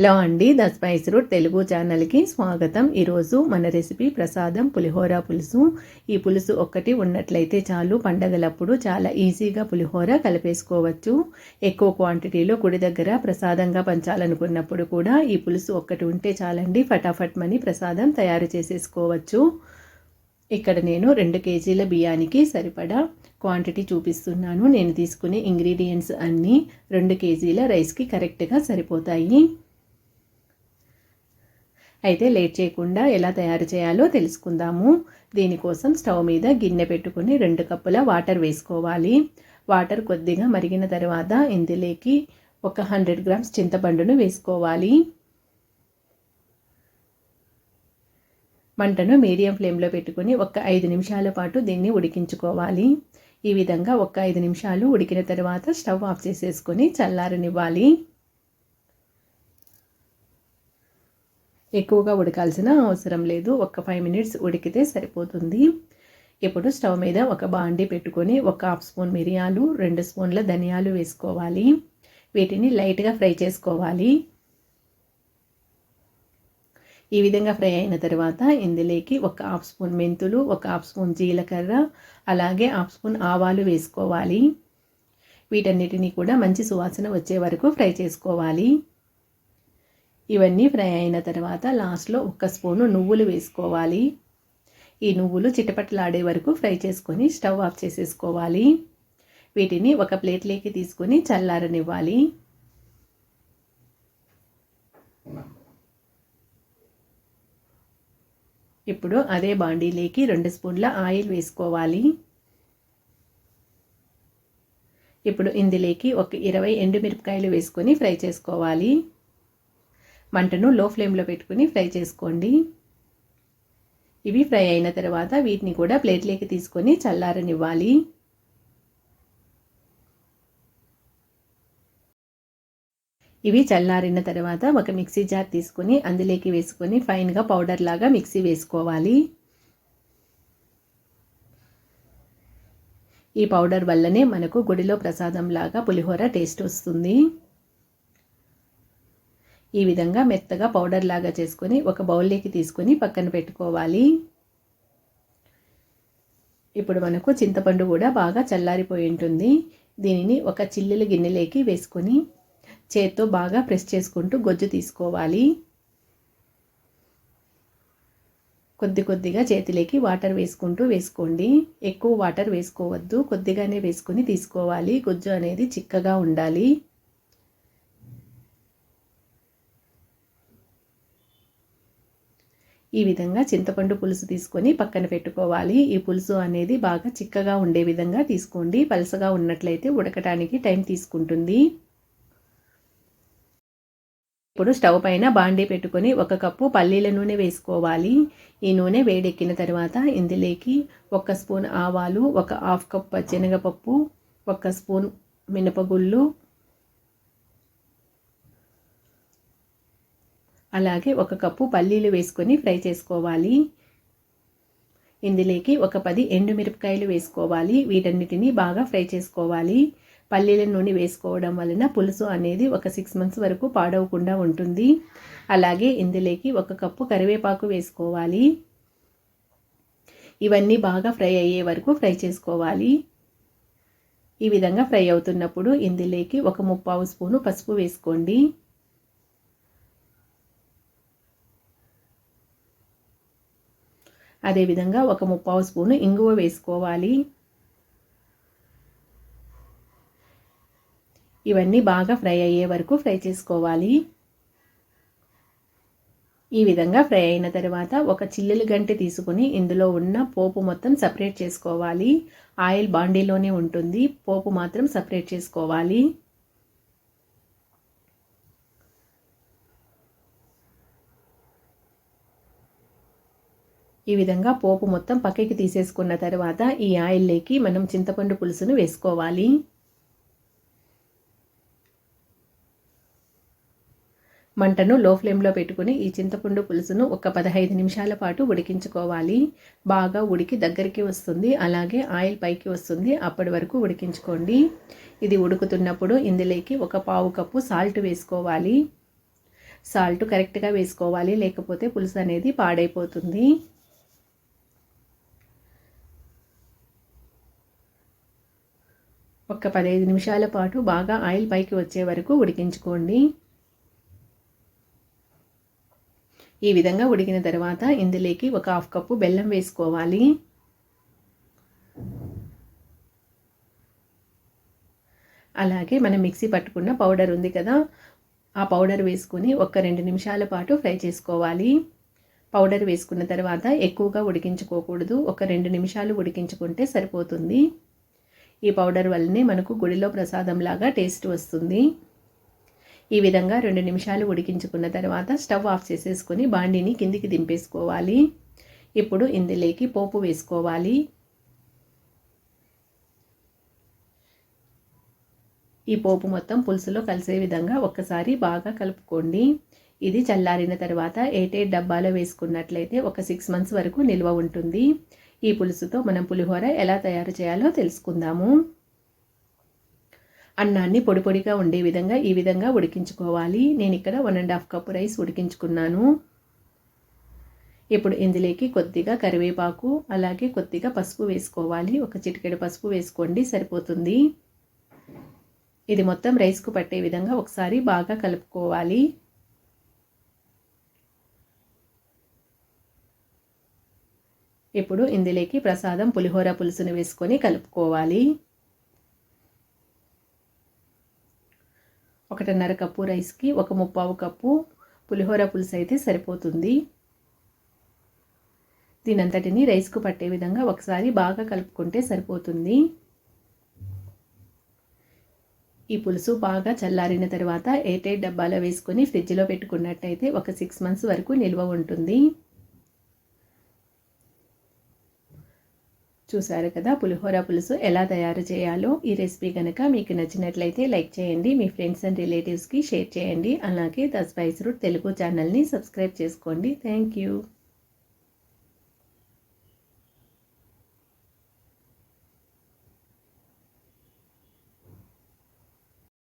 Hello అండి, the spice route Telugu ఛానల్కి స్వాగతం. ఈరోజు మన రెసిపీ ప్రసాదం పులిహోర పులుసు. ఈ పులుసు ఒక్కటి ఉన్నట్లయితే చాలు, పండగలప్పుడు చాలా ఈజీగా పులిహోర కలిపేసుకోవచ్చు. ఎక్కువ క్వాంటిటీలో గుడి దగ్గర ప్రసాదంగా పంచాలనుకున్నప్పుడు కూడా ఈ పులుసు ఒక్కటి ఉంటే చాలండి, ఫటాఫట్ మని ప్రసాదం తయారు చేసేసుకోవచ్చు. ఇక్కడ నేను 2 కేజీల బియ్యానికి సరిపడా క్వాంటిటీ చూపిస్తున్నాను. నేను తీసుకునే ఇంగ్రీడియంట్స్ అన్నీ 2 కేజీల రైస్కి కరెక్ట్గా సరిపోతాయి. అయితే లేట్ చేయకుండా ఎలా తయారు చేయాలో తెలుసుకుందాము. దీనికోసం స్టవ్ మీద గిన్నె పెట్టుకుని 2 కప్పుల వాటర్ వేసుకోవాలి. వాటర్ కొద్దిగా మరిగిన తర్వాత ఇందులోకి ఒక 100 గ్రామ్స్ చింతపండును వేసుకోవాలి. మంటను మీడియం ఫ్లేమ్లో పెట్టుకుని ఒక 5 నిమిషాల పాటు దీన్ని ఉడికించుకోవాలి. ఈ విధంగా ఒక 5 నిమిషాలు ఉడికిన తర్వాత స్టవ్ ఆఫ్ చేసేసుకొని చల్లారనివ్వాలి. ఎక్కువగా ఉడకాల్సిన అవసరం లేదు, ఒక 5 మినిట్స్ ఉడికితే సరిపోతుంది. ఇప్పుడు స్టవ్ మీద ఒక బాండీ పెట్టుకొని 1/2 స్పూన్ మిరియాలు, 2 స్పూన్ల ధనియాలు వేసుకోవాలి. వీటిని లైట్గా ఫ్రై చేసుకోవాలి. ఈ విధంగా ఫ్రై అయిన తర్వాత ఇందులోకి 1/2 స్పూన్ మెంతులు, 1/2 స్పూన్ జీలకర్ర, అలాగే 1/2 స్పూన్ ఆవాలు వేసుకోవాలి. వీటన్నిటిని కూడా మంచి సువాసన వచ్చే వరకు ఫ్రై చేసుకోవాలి. ఇవన్నీ ఫ్రై అయిన తర్వాత లాస్ట్లో 1 స్పూను నువ్వులు వేసుకోవాలి. ఈ నువ్వులు చిటపటలాడే వరకు ఫ్రై చేసుకొని స్టవ్ ఆఫ్ చేసేసుకోవాలి. వీటిని ఒక ప్లేట్లోకి తీసుకొని చల్లారనివ్వాలి. ఇప్పుడు అదే బాండీలోకి 2 స్పూన్ల ఆయిల్ వేసుకోవాలి. ఇప్పుడు ఇందులోకి ఒక 20 ఎండుమిరపకాయలు వేసుకొని ఫ్రై చేసుకోవాలి. మంటను లో ఫ్లేమ్లో పెట్టుకుని ఫ్రై చేసుకోండి. ఇవి ఫ్రై అయిన తర్వాత వీటిని కూడా ప్లేట్లోకి తీసుకొని చల్లారనివ్వాలి. ఇవి చల్లారిన తర్వాత ఒక మిక్సీ జార్ తీసుకొని అందులోకి వేసుకొని ఫైన్గా పౌడర్ లాగా మిక్సీ వేసుకోవాలి. ఈ పౌడర్ వల్లనే మనకు గుడిలో ప్రసాదం లాగా పులిహోర టేస్ట్ వస్తుంది. ఈ విధంగా మెత్తగా పౌడర్ లాగా చేసుకొని ఒక బౌల్లోకి తీసుకొని పక్కన పెట్టుకోవాలి. ఇప్పుడు మనకు చింతపండు కూడా బాగా చల్లారిపోయి ఉంటుంది. దీనిని ఒక చిల్లుల గిన్నెలోకి వేసుకొని చేత్తో బాగా ప్రెస్ చేసుకుంటూ గొజ్జు తీసుకోవాలి. కొద్దిగా చేతిలోకి వాటర్ వేసుకుంటూ వేసుకోండి. ఎక్కువ వాటర్ వేసుకోవద్దు, కొద్దిగానే వేసుకొని తీసుకోవాలి. గొజ్జు అనేది చిక్కగా ఉండాలి. ఈ విధంగా చింతపండు పులుసు తీసుకొని పక్కన పెట్టుకోవాలి. ఈ పులుసు అనేది బాగా చిక్కగా ఉండే విధంగా తీసుకోండి. పలసగా ఉన్నట్లయితే ఉడకటానికి టైం తీసుకుంటుంది. ఇప్పుడు స్టవ్ పైన బాండీ పెట్టుకొని 1 కప్పు పల్లీల నూనె వేసుకోవాలి. ఈ నూనె వేడెక్కిన తర్వాత ఇందులోకి 1 స్పూన్ ఆవాలు, 1/2 కప్ పచ్చెనగపప్పు, 1 స్పూన్ మినపగుళ్ళు, అలాగే 1 కప్పు పల్లీలు వేసుకొని ఫ్రై చేసుకోవాలి. ఇందులోకి ఒక 10 ఎండుమిరపకాయలు వేసుకోవాలి. వీటన్నిటిని బాగా ఫ్రై చేసుకోవాలి. పల్లీల నూనె వేసుకోవడం వలన పులుసు అనేది ఒక 6 మంత్స్ వరకు పాడవకుండా ఉంటుంది. అలాగే ఇందులోకి 1 కప్పు కరివేపాకు వేసుకోవాలి. ఇవన్నీ బాగా ఫ్రై అయ్యే వరకు ఫ్రై చేసుకోవాలి. ఈ విధంగా ఫ్రై అవుతున్నప్పుడు ఇందులోకి ఒక 1/4 స్పూను పసుపు వేసుకోండి. అదేవిధంగా ఒక 1/4 స్పూను ఇంగువ వేసుకోవాలి. ఇవన్నీ బాగా ఫ్రై అయ్యే వరకు ఫ్రై చేసుకోవాలి. ఈ విధంగా ఫ్రై అయిన తర్వాత ఒక చిల్లులు గంటె తీసుకుని ఇందులో ఉన్న పోపు మొత్తం సపరేట్ చేసుకోవాలి. ఆయిల్ బాండీలోనే ఉంటుంది, పోపు మాత్రం సపరేట్ చేసుకోవాలి. ఈ విధంగా పోపు మొత్తం పక్కకి తీసేసుకున్న తర్వాత ఈ ఆయిల్లోకి మనం చింతపండు పులుసును వేసుకోవాలి. మంటను లో ఫ్లేమ్లో పెట్టుకుని ఈ చింతపండు పులుసును ఒక 15 నిమిషాల పాటు ఉడికించుకోవాలి. బాగా ఉడికి దగ్గరికి వస్తుంది, అలాగే ఆయిల్ పైకి వస్తుంది. అప్పటి వరకు ఉడికించుకోండి. ఇది ఉడుకుతున్నప్పుడు ఇందులోకి ఒక 1/4 కప్పు సాల్ట్ వేసుకోవాలి. సాల్ట్ కరెక్ట్గా వేసుకోవాలి, లేకపోతే పులుసు అనేది పాడైపోతుంది. ఒక 15 నిమిషాల పాటు బాగా ఆయిల్ పైకి వచ్చే వరకు ఉడికించుకోండి. ఈ విధంగా ఉడికిన తర్వాత ఇందులోకి ఒక 1/2 కప్పు బెల్లం వేసుకోవాలి. అలాగే మనం మిక్సీ పట్టుకున్న పౌడర్ ఉంది కదా, ఆ పౌడర్ వేసుకొని ఒక 2 నిమిషాల పాటు ఫ్రై చేసుకోవాలి. పౌడర్ వేసుకున్న తర్వాత ఎక్కువగా ఉడికించుకోకూడదు, ఒక 2 నిమిషాలు ఉడికించుకుంటే సరిపోతుంది. ఈ పౌడర్ వల్లనే మనకు గుడిలో ప్రసాదంలాగా టేస్ట్ వస్తుంది. ఈ విధంగా 2 నిమిషాలు ఉడికించుకున్న తర్వాత స్టవ్ ఆఫ్ చేసేసుకొని బాండీని కిందికి దింపేసుకోవాలి. ఇప్పుడు ఇందులోకి పోపు వేసుకోవాలి. ఈ పోపు మొత్తం పులుసులో కలిసే విధంగా ఒక్కసారి బాగా కలుపుకోండి. ఇది చల్లారిన తర్వాత ఎయిర్‌టైట్ డబ్బాలో వేసుకున్నట్లయితే ఒక 6 మంత్స్ వరకు నిల్వ ఉంటుంది. ఈ పులుసుతో మనం పులిహోర ఎలా తయారు చేయాలో తెలుసుకుందాము. అన్నాన్ని పొడి పొడిగా ఉండే విధంగా ఈ విధంగా ఉడికించుకోవాలి. నేను ఇక్కడ 1.5 కప్పు రైస్ ఉడికించుకున్నాను. ఇప్పుడు ఇందులోకి కొద్దిగా కరివేపాకు, అలాగే కొద్దిగా పసుపు వేసుకోవాలి. ఒక చిటికెడు పసుపు వేసుకోండి, సరిపోతుంది. ఇది మొత్తం రైస్కు పట్టే విధంగా ఒకసారి బాగా కలుపుకోవాలి. ఇప్పుడు ఇందులోకి ప్రసాదం పులిహోర పులుసును వేసుకొని కలుపుకోవాలి. 1.5 కప్పు రైస్కి ఒక 1/4 కప్పు పులిహోర పులుసు అయితే సరిపోతుంది. దీనంతటిని రైస్కు పట్టే విధంగా ఒకసారి బాగా కలుపుకుంటే సరిపోతుంది. ఈ పులుసు బాగా చల్లారిన తర్వాత ఎయిర్‌టైట్ డబ్బాలో వేసుకొని ఫ్రిడ్జ్లో పెట్టుకున్నట్టయితే ఒక 6 మంత్స్ వరకు నిల్వ ఉంటుంది. చూసారు కదా పులిహోర పులుసు ఎలా తయారు చేయాలో. ఈ రెసిపీ కనుక మీకు నచ్చినట్లయితే లైక్ చేయండి, మీ ఫ్రెండ్స్ అండ్ రిలేటివ్స్కి షేర్ చేయండి. అలాగే ద స్పైస్ రూట్ తెలుగు ఛానల్ని సబ్స్క్రైబ్ చేసుకోండి. Thank you.